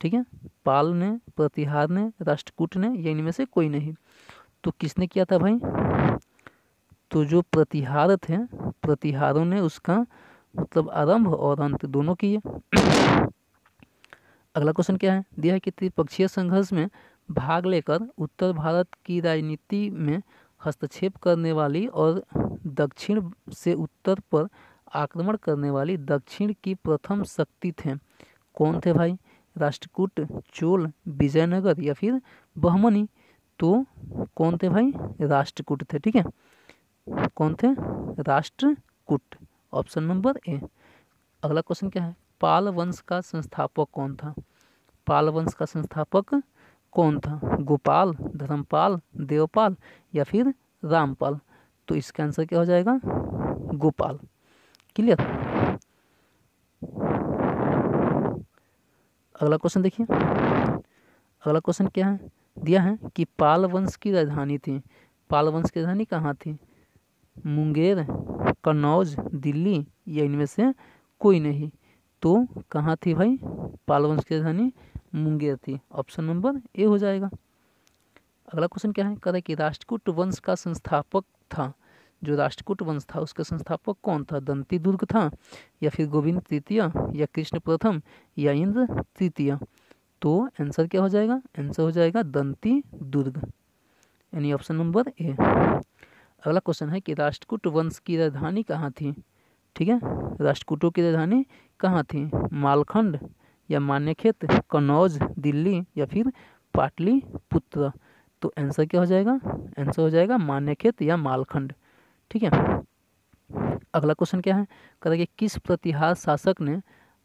ठीक है, पाल ने, प्रतिहार ने, राष्ट्रकूट ने या इनमें से कोई नहीं। तो किसने किया था भाई? तो जो प्रतिहार थे, प्रतिहारों ने उसका मतलब आरंभ और अंत दोनों किए। अगला क्वेश्चन क्या है, दिया है कि त्रिपक्षीय संघर्ष में भाग लेकर उत्तर भारत की राजनीति में हस्तक्षेप करने वाली और दक्षिण से उत्तर पर आक्रमण करने वाली दक्षिण की प्रथम शक्ति थे। कौन थे भाई? राष्ट्रकूट, चोल, विजयनगर या फिर बहमनी? तो कौन थे भाई? राष्ट्रकूट थे। ठीक है, कौन थे? Rashtrakuta, option number A. अगला क्वेश्चन क्या है, पाल वंश का संस्थापक कौन था? पाल वंश का संस्थापक कौन था? गोपाल, धर्मपाल, देवपाल या फिर रामपाल? तो इसका आंसर क्या हो जाएगा? गोपाल। क्लियर। अगला क्वेश्चन देखिए, अगला क्वेश्चन क्या है, दिया है कि पाल वंश की राजधानी थी। पाल वंश की राजधानी कहाँ थी? मुंगेर, कन्नौज, दिल्ली या इनमें से कोई नहीं? तो कहाँ थी भाई? पाल वंश की राजधानी मुंगेर थी, ऑप्शन नंबर ए हो जाएगा। अगला क्वेश्चन क्या है, कह रहा है कि राष्ट्रकूट वंश का संस्थापक था, जो राष्ट्रकूट वंश था उसका संस्थापक कौन था? दंती दुर्ग था या फिर गोविंद तृतीय या कृष्ण प्रथम या इंद्र तृतीय? तो आंसर क्या हो जाएगा? आंसर हो जाएगा दंती दुर्ग, यानी ऑप्शन नंबर ए। अगला क्वेश्चन है कि राष्ट्रकूट वंश की राजधानी कहाँ थी? ठीक है, राष्ट्रकूटों की राजधानी कहाँ थी? मालखंड या मान्यखेत, कन्नौज, दिल्ली या फिर पाटलिपुत्र? तो आंसर क्या हो जाएगा? आंसर हो जाएगा मान्यखेत या मालखंड। ठीक है। अगला क्वेश्चन क्या है, कह रहा है कि किस प्रतिहार शासक ने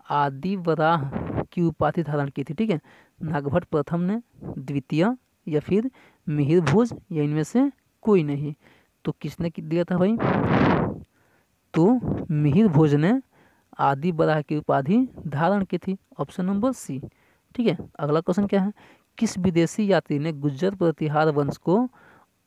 आदिवराह की उपाधि धारण की थी? ठीक है, नागभट्ट प्रथम ने, द्वितीय या फिर मिहिर भोज या इनमें से कोई नहीं? तो किसने दिया था भाई? तो मिहिर भोज ने आदिवराह की उपाधि धारण की थी, ऑप्शन नंबर सी। ठीक है। अगला क्वेश्चन क्या है, किस विदेशी यात्री ने गुज्जर प्रतिहार वंश को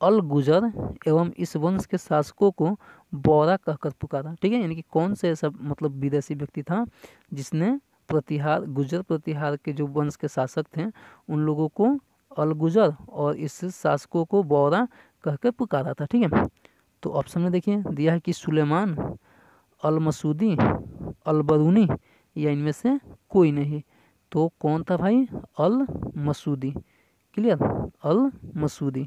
अल गुजर एवं इस वंश के शासकों को बौरा कहकर पुकारा? ठीक है, यानी कि कौन से ऐसा मतलब विदेशी व्यक्ति था जिसने प्रतिहार, गुजर प्रतिहार के जो वंश के शासक थे उन लोगों को अल गुजर और इस शासकों को बौरा कहकर पुकारा था? ठीक है, तो ऑप्शन में देखिए दिया है कि सुलेमान, अल मसूदी, अल बरूनी या इनमें से कोई नहीं? तो कौन था भाई? अल मसूदी। क्लियर, अल मसूदी।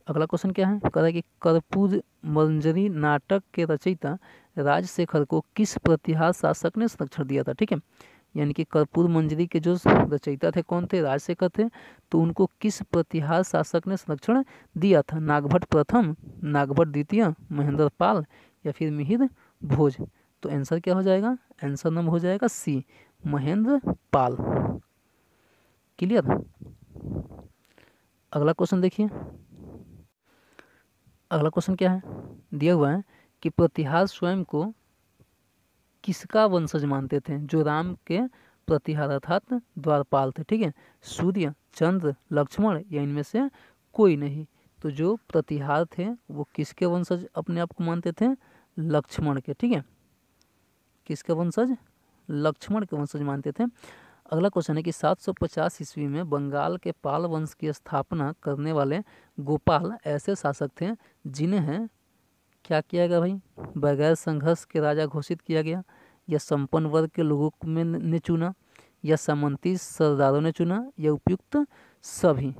अगला क्वेश्चन क्या है, कह रहा है कि कर्पूर मंजरी नाटक के रचयिता राजशेखर को किस प्रतिहार शासक ने संरक्षण दिया था? ठीक है, यानी कि कर्पूर मंजरी के जो रचयिता थे कौन थे? राजशेखर थे। तो उनको किस प्रतिहार शासक ने संरक्षण दिया था? नागभट्ट प्रथम, नागभट्ट द्वितीय, महेंद्र पाल या फिर मिहिर भोज? तो आंसर क्या हो जाएगा? आंसर नंबर हो जाएगा सी, महेंद्र पाल। क्लियर। अगला क्वेश्चन देखिए, अगला क्वेश्चन क्या है, दिया हुआ है कि प्रतिहार स्वयं को किसका वंशज मानते थे? जो राम के प्रतिहार अर्थात द्वारपाल थे। ठीक है, सूर्य, चंद्र, लक्ष्मण या इनमें से कोई नहीं? तो जो प्रतिहार थे वो किसके वंशज अपने आप को मानते थे? लक्ष्मण के। ठीक है, किसके वंशज? लक्ष्मण के वंशज मानते थे। अगला क्वेश्चन है कि 750 ईस्वी में बंगाल के पाल वंश की स्थापना करने वाले गोपाल ऐसे शासक थे जिन्हें क्या किया गया भाई? बगैर संघर्ष के राजा घोषित किया गया, या संपन्न वर्ग के लोगों में ने चुना, या सामंती सरदारों ने चुना, या उपयुक्त सभी?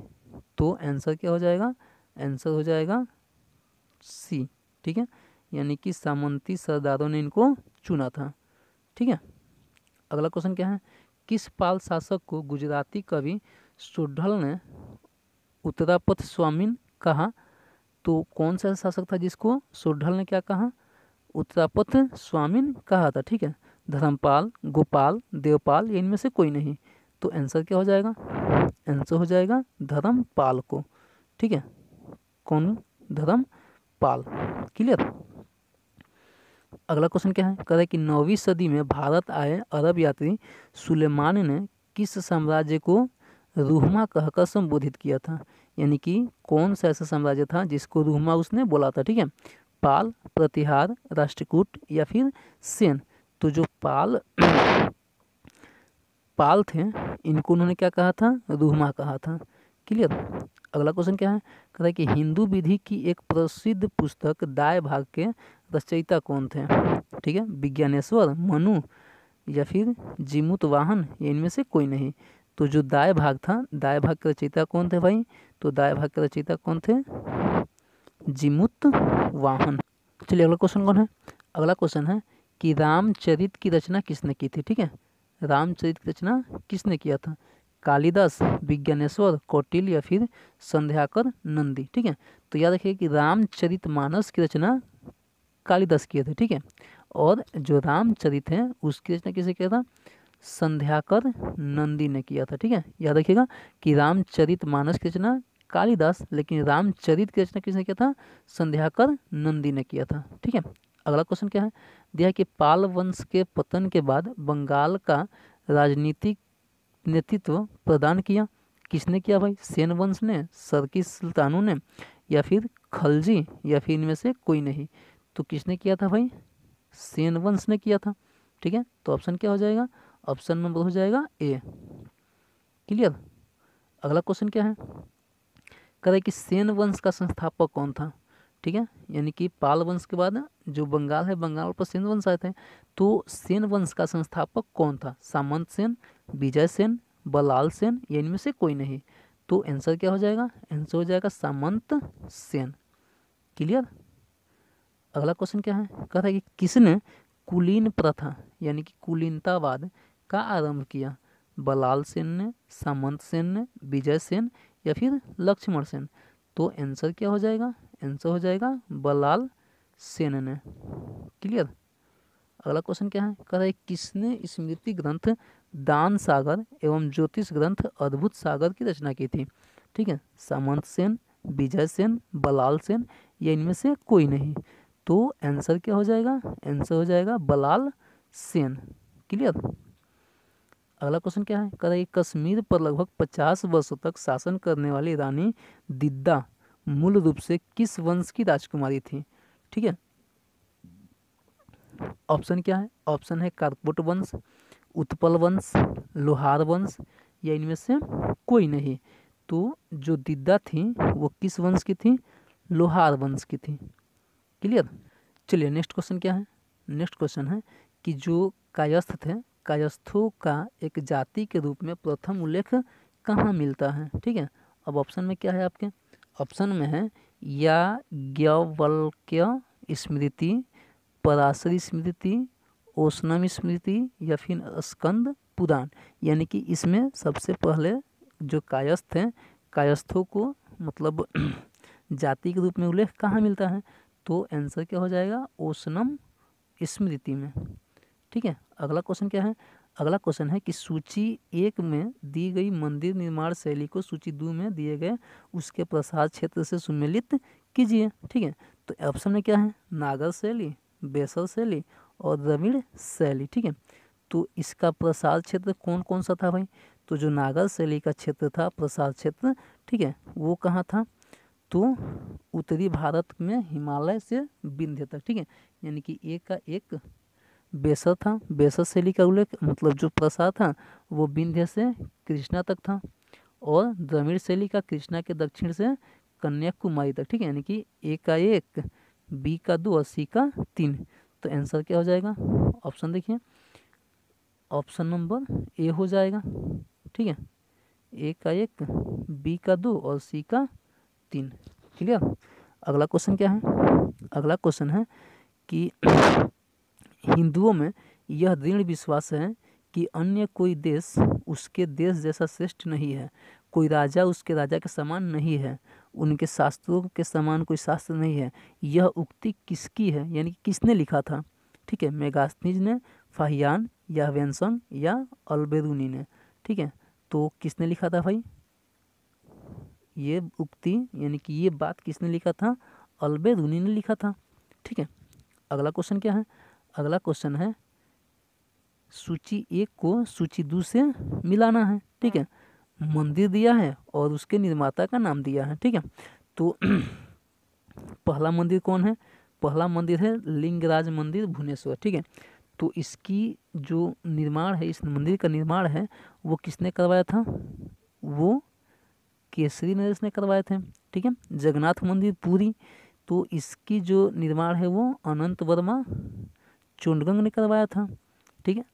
तो आंसर क्या हो जाएगा? आंसर हो जाएगा सी। ठीक है, यानी कि सामंती सरदारों ने इनको चुना था। ठीक है। अगला क्वेश्चन क्या है, किस पाल शासक को गुजराती कवि सुड्ढल ने उत्तरापथ स्वामीन कहा? तो कौन सा शासक था जिसको सुड्ढल ने क्या कहा? उत्तरापथ स्वामीन कहा था? ठीक है, धर्मपाल, गोपाल, देवपाल या इनमें से कोई नहीं? तो आंसर क्या हो जाएगा? आंसर हो जाएगा धर्मपाल को। ठीक है, कौन? धर्मपाल। क्लियर। अगला क्वेश्चन क्या है, कह रहा है कि 9वीं सदी में भारत आए अरब यात्री सुलेमान ने किस साम्राज्य को रूहमा कहकर संबोधित किया था? यानी कि कौन सा ऐसा साम्राज्य था जिसको रूहमा उसने बोला था? ठीक है, पाल, प्रतिहार, राष्ट्रकूट या फिर सेन? तो जो पाल थे इनको उन्होंने क्या कहा था? रूहमा कहा था। क्लियर। अगला क्वेश्चन क्या है, कह रहा है कि हिंदू विधि की एक प्रसिद्ध पुस्तक दाय भाग के रचयिता कौन थे? ठीक है, विज्ञानेश्वर, मनु या फिर जीमूत वाहन, या इनमें से कोई नहीं। तो जो दाएं भाग था, दाएं भाग के रचयिता कौन थे भाई? तो दाएं भाग के रचयिता कौन थे? जीमूत वाहन। चलिए अगला क्वेश्चन कौन है? अगला क्वेश्चन है कि रामचरित की रचना किसने की थी? ठीक है, रामचरित की रचना किसने किया था? कालिदास, विज्ञानेश्वर, कौटिल्य या फिर संध्याकर नंदी। ठीक है, तो याद रखिए कि रामचरितमानस की रचना कालिदास किए थे। ठीक है, और जो रामचरित है उसकी रचना किसे किया था? संध्याकर नंदी ने किया था। ठीक है, याद रखिएगा कि रामचरितमानस की रचना कालिदास, लेकिन रामचरित की रचना किसने किया था? संध्याकर नंदी ने किया था। ठीक है, अगला क्वेश्चन क्या है? दिया है कि पाल वंश के पतन के बाद बंगाल का राजनीतिक नेतृत्व प्रदान किया। किसने किया भाई? सेन वंश ने, सरकी सुल्तानों ने, या फिर खलजी, या फिर इनमें से कोई नहीं। तो किसने किया था भाई? सेन वंश ने किया था। ठीक है, तो ऑप्शन क्या हो जाएगा? ऑप्शन नंबर हो जाएगा ए। क्लियर? अगला क्वेश्चन क्या है? कह रहे कि सेन वंश का संस्थापक कौन था? ठीक है, यानी कि पाल वंश के बाद जो बंगाल है, बंगाल पर सेन वंश आए थे। तो सेन वंश का संस्थापक कौन था? सामंत सेन, विजय सेन, बलाल सेन, या इनमें से कोई नहीं। तो आंसर क्या हो जाएगा? आंसर हो जाएगा सामंत सेन। क्लियर? अगला क्वेश्चन क्या है? कह रहा है कि किसने कुलीन प्रथा यानी कि कुलीनतावाद का आरंभ किया? बलाल सेन ने, सामंत सेन ने, विजय सेन, या फिर लक्ष्मण सेन। तो आंसर क्या हो जाएगा? आंसर हो जाएगा बलाल सेन ने। क्लियर? अगला क्वेश्चन क्या है? कह रहा है किसने स्मृति ग्रंथ दान सागर एवं ज्योतिष ग्रंथ अद्भुत सागर की रचना की थी? ठीक है, सामंत सेन, विजय सेन, बलाल सेन, या इनमें से कोई नहीं। तो आंसर क्या हो जाएगा? आंसर हो जाएगा बलाल सेन। क्लियर? अगला क्वेश्चन क्या है? कह रहा है कश्मीर पर लगभग 50 वर्षों तक शासन करने वाली रानी दिद्दा मूल रूप से किस वंश की राजकुमारी थी? ठीक है, ऑप्शन क्या है? ऑप्शन है कारकोट वंश, उत्पल वंश, लोहार वंश, या इनमें से कोई नहीं। तो जो दिद्दा थी वो किस वंश की थी? लोहार वंश की थी। क्लियर? चलिए नेक्स्ट क्वेश्चन क्या है? नेक्स्ट क्वेश्चन है कि जो कायस्थ थे, कायस्थों का एक जाति के रूप में प्रथम उल्लेख कहाँ मिलता है? ठीक है, अब ऑप्शन में क्या है आपके? ऑप्शन में है याज्ञवल्क्य स्मृति, पराशरी स्मृति, ओशनम स्मृति, या फिर स्कंद पुराण। यानी कि इसमें सबसे पहले जो कायस्थ हैं, कायस्थों को मतलब जाति के रूप में उल्लेख कहाँ मिलता है? तो आंसर क्या हो जाएगा? ओशनम स्मृति में। ठीक है, अगला क्वेश्चन क्या है? अगला क्वेश्चन है कि सूची 1 में दी गई मंदिर निर्माण शैली को सूची 2 में दिए गए उसके प्रसार क्षेत्र से सुमेलित कीजिए। ठीक है, तो ऑप्शन में क्या है? नागर शैली, बेसर शैली और द्रविड़ शैली। ठीक है, तो इसका प्रसार क्षेत्र कौन कौन सा था भाई? तो जो नागर शैली का क्षेत्र था, प्रसार क्षेत्र, ठीक है, वो कहाँ था? तो उत्तरी भारत में हिमालय से विंध्य तक। ठीक है, यानी कि एक का एक बेसर था, बेसर शैली का उल्लेख मतलब जो प्रसार था वो विंध्य से कृष्णा तक था, और द्रविड़ शैली का कृष्णा के दक्षिण से कन्याकुमारी तक। ठीक है, यानी कि ए का 1, बी का 2 और सी का 3। तो आंसर क्या हो जाएगा? ऑप्शन देखिए, ऑप्शन नंबर ए हो जाएगा। ठीक है, ए का 1, बी का 2 और सी का 3। क्लियर? अगला क्वेश्चन क्या है? अगला क्वेश्चन है कि हिंदुओं में यह दृढ़ विश्वास है कि अन्य कोई देश उसके देश जैसा श्रेष्ठ नहीं है, कोई राजा उसके राजा के समान नहीं है, उनके शास्त्रों के समान कोई शास्त्र नहीं है। यह उक्ति किसकी है, यानी कि किसने लिखा था? ठीक है, मेगास्थनीज ने, फाहियान, या वेंसन, या अल्बेरुनी ने। ठीक है, तो किसने लिखा था भाई ये उक्ति, यानी कि ये बात किसने लिखा था? अल्बेरुनी ने लिखा था। ठीक है, अगला क्वेश्चन क्या है? अगला क्वेश्चन है सूची 1 को सूची 2 से मिलाना है। ठीक है, मंदिर दिया है और उसके निर्माता का नाम दिया है। ठीक है, तो पहला मंदिर कौन है? पहला मंदिर है लिंगराज मंदिर भुवनेश्वर। ठीक है, तो इसकी जो निर्माण है, इस मंदिर का निर्माण है वो किसने करवाया था? वो केसरी नरेश ने करवाए थे। ठीक है, जगन्नाथ मंदिर पुरी, तो इसकी जो निर्माण है वो अनंत वर्मा चोंडगंग ने करवाया था। ठीक है,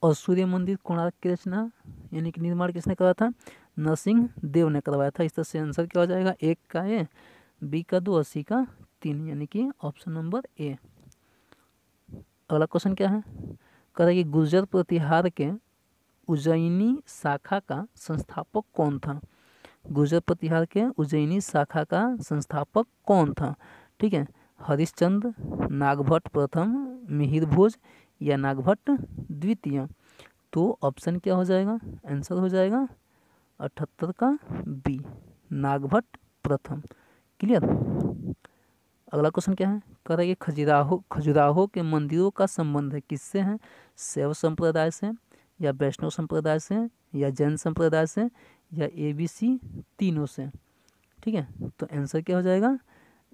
और सूर्य मंदिर कोणार्क की रचना यानी कि निर्माण किसने करा था? नरसिंह देव ने करवाया था। इस तरह से आंसर क्या हो जाएगा? 1 का ए, बी का 2 और सी का 3, यानी कि ऑप्शन नंबर ए। अगला क्वेश्चन क्या है? कह रहा है कि गुर्जर प्रतिहार के उज्जैनी शाखा का संस्थापक कौन था? गुर्जर प्रतिहार के उज्जैनी शाखा का संस्थापक कौन था? ठीक है, हरिश्चंद्र, नागभट्ट प्रथम, मिहिर भोज या नागभट्ट द्वितीय। तो ऑप्शन क्या हो जाएगा? आंसर हो जाएगा 78 का बी, नागभट्ट प्रथम। क्लियर। अगला क्वेश्चन क्या है? कह रहा है कि खजुराहो के मंदिरों का संबंध है किससे है? शैव संप्रदाय से, या वैष्णव संप्रदाय से, या जैन संप्रदाय से, या ए बी सी तीनों से। ठीक है, तो आंसर क्या हो जाएगा?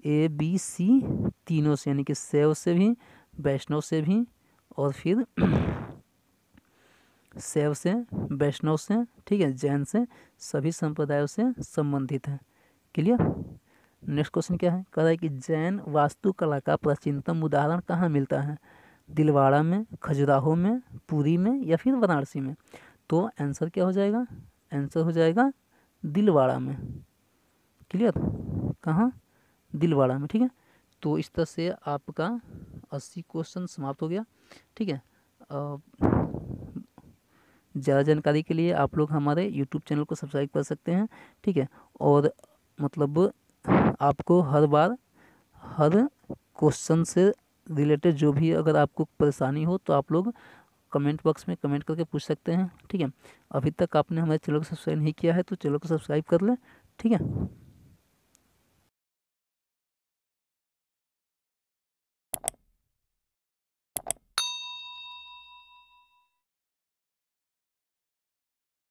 ए बी सी तीनों से, यानी कि शैव से भी, वैष्णव से भी, और फिर शैव से, वैष्णव से, ठीक है, जैन से, सभी संप्रदायों से संबंधित है। क्लियर। नेक्स्ट क्वेश्चन क्या है? कह रहा है कि जैन वास्तुकला का प्राचीनतम उदाहरण कहाँ मिलता है? दिलवाड़ा में, खजुराहो में, पुरी में, या फिर वाराणसी में। तो आंसर क्या हो जाएगा? आंसर हो जाएगा दिलवाड़ा में। क्लियर। कहाँ? दिलवाड़ा में। ठीक है, तो इस तरह से आपका 80 क्वेश्चन समाप्त हो गया। ठीक है, ज़्यादा जानकारी के लिए आप लोग हमारे यूट्यूब चैनल को सब्सक्राइब कर सकते हैं। ठीक है, और मतलब आपको हर बार हर क्वेश्चन से रिलेटेड जो भी अगर आपको परेशानी हो तो आप लोग कमेंट बॉक्स में कमेंट करके पूछ सकते हैं। ठीक है, अभी तक आपने हमारे चैनल को सब्सक्राइब नहीं किया है तो चैनल को सब्सक्राइब कर लें। ठीक है।